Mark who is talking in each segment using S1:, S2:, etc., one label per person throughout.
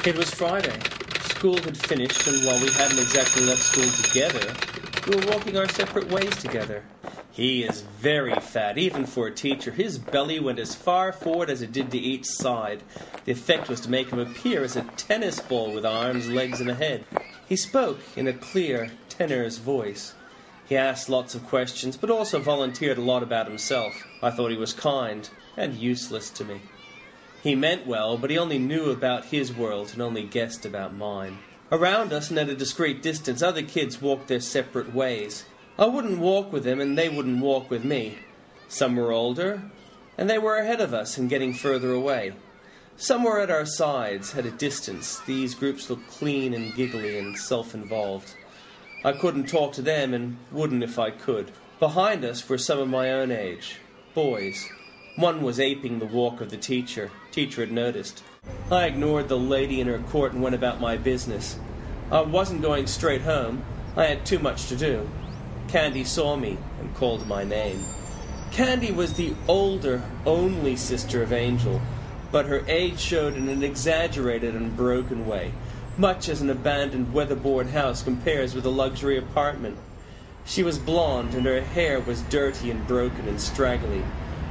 S1: It was Friday. School had finished, and while we hadn't exactly left school together, we were walking our separate ways together. He is very fat, even for a teacher. His belly went as far forward as it did to each side. The effect was to make him appear as a tennis ball with arms, legs, and a head. He spoke in a clear, tenor's voice. He asked lots of questions, but also volunteered a lot about himself. I thought he was kind and useless to me. He meant well, but he only knew about his world and only guessed about mine. Around us and at a discreet distance, other kids walked their separate ways. I wouldn't walk with them, and they wouldn't walk with me. Some were older, and they were ahead of us and getting further away. Some were at our sides, at a distance. These groups looked clean and giggly and self-involved. I couldn't talk to them, and wouldn't if I could. Behind us were some of my own age, boys. One was aping the walk of the teacher. Teacher had noticed. I ignored the lady in her court and went about my business. I wasn't going straight home. I had too much to do. Candy saw me and called my name. Candy was the older, only sister of Angel, but her age showed in an exaggerated and broken way, much as an abandoned weatherboard house compares with a luxury apartment. She was blonde, and her hair was dirty and broken and straggly.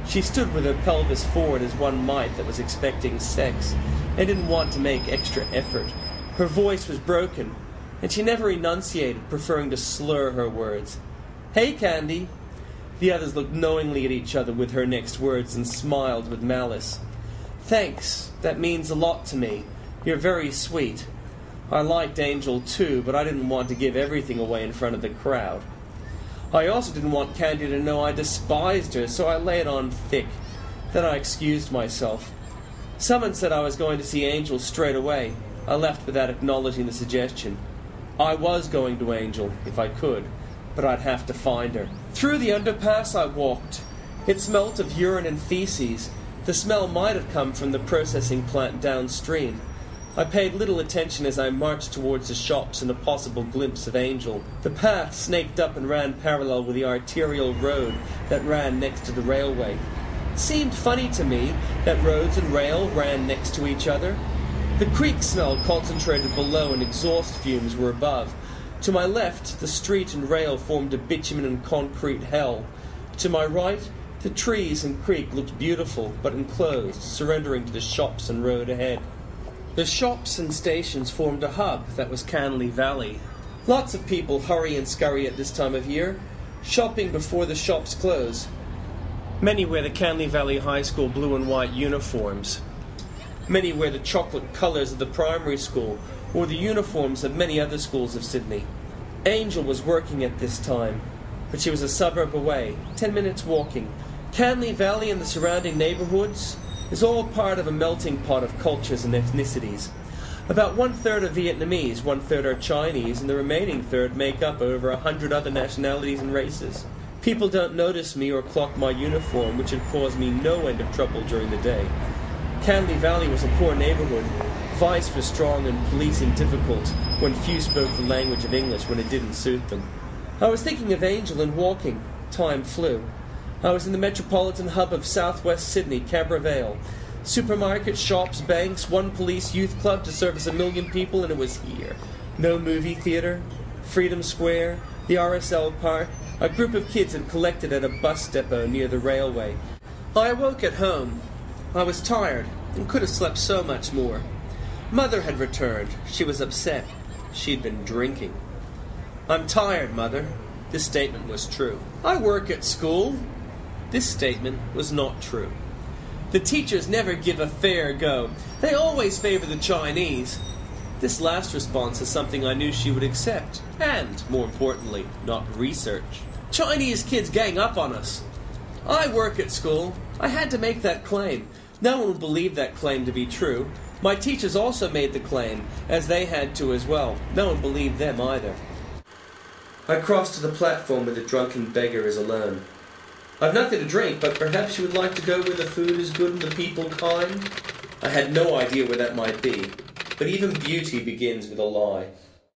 S1: She stood with her pelvis forward as one might that was expecting sex, and didn't want to make extra effort. Her voice was broken, and she never enunciated, preferring to slur her words. "Hey, Candy." The others looked knowingly at each other with her next words and smiled with malice. "Thanks, that means a lot to me. You're very sweet." I liked Angel too, but I didn't want to give everything away in front of the crowd. I also didn't want Candy to know I despised her, so I lay it on thick. Then I excused myself. Someone said I was going to see Angel straight away. I left without acknowledging the suggestion. I was going to Angel, if I could, but I'd have to find her. Through the underpass I walked. It smelt of urine and feces. The smell might have come from the processing plant downstream. I paid little attention as I marched towards the shops and a possible glimpse of Angel. The path snaked up and ran parallel with the arterial road that ran next to the railway. It seemed funny to me that roads and rail ran next to each other. The creek smell concentrated below and exhaust fumes were above. To my left, the street and rail formed a bitumen and concrete hell. To my right, the trees and creek looked beautiful but enclosed, surrendering to the shops and road ahead. The shops and stations formed a hub that was Canley Valley. Lots of people hurry and scurry at this time of year, shopping before the shops close. Many wear the Canley Valley High School blue and white uniforms. Many wear the chocolate colours of the primary school, or the uniforms of many other schools of Sydney. Angel was working at this time, but she was a suburb away, 10 minutes walking. Canley Valley and the surrounding neighbourhoods is all part of a melting pot of cultures and ethnicities. About 1/3 are Vietnamese, 1/3 are Chinese, and the remaining third make up over 100 other nationalities and races. People don't notice me or clock my uniform, which had caused me no end of trouble during the day. Canley Valley was a poor neighbourhood. Vice was strong and policing difficult when few spoke the language of English when it didn't suit them. I was thinking of Angel and walking. Time flew. I was in the metropolitan hub of southwest Sydney, Cabra Vale. Supermarkets, shops, banks, one police youth club to service 1 million people, and it was here. No movie theatre, Freedom Square, the RSL Park. A group of kids had collected at a bus depot near the railway. I awoke at home. I was tired and could have slept so much more. Mother had returned. She was upset. She'd been drinking. "I'm tired, Mother." This statement was true. "I work at school." This statement was not true. "The teachers never give a fair go. They always favor the Chinese." This last response is something I knew she would accept, and, more importantly, not research. "Chinese kids gang up on us." "I work at school." I had to make that claim. No one would believe that claim to be true. My teachers also made the claim, as they had to as well. No one believed them either. I crossed to the platform where the drunken beggar is alone. "I've nothing to drink, but perhaps you would like to go where the food is good and the people kind?" I had no idea where that might be, but even beauty begins with a lie.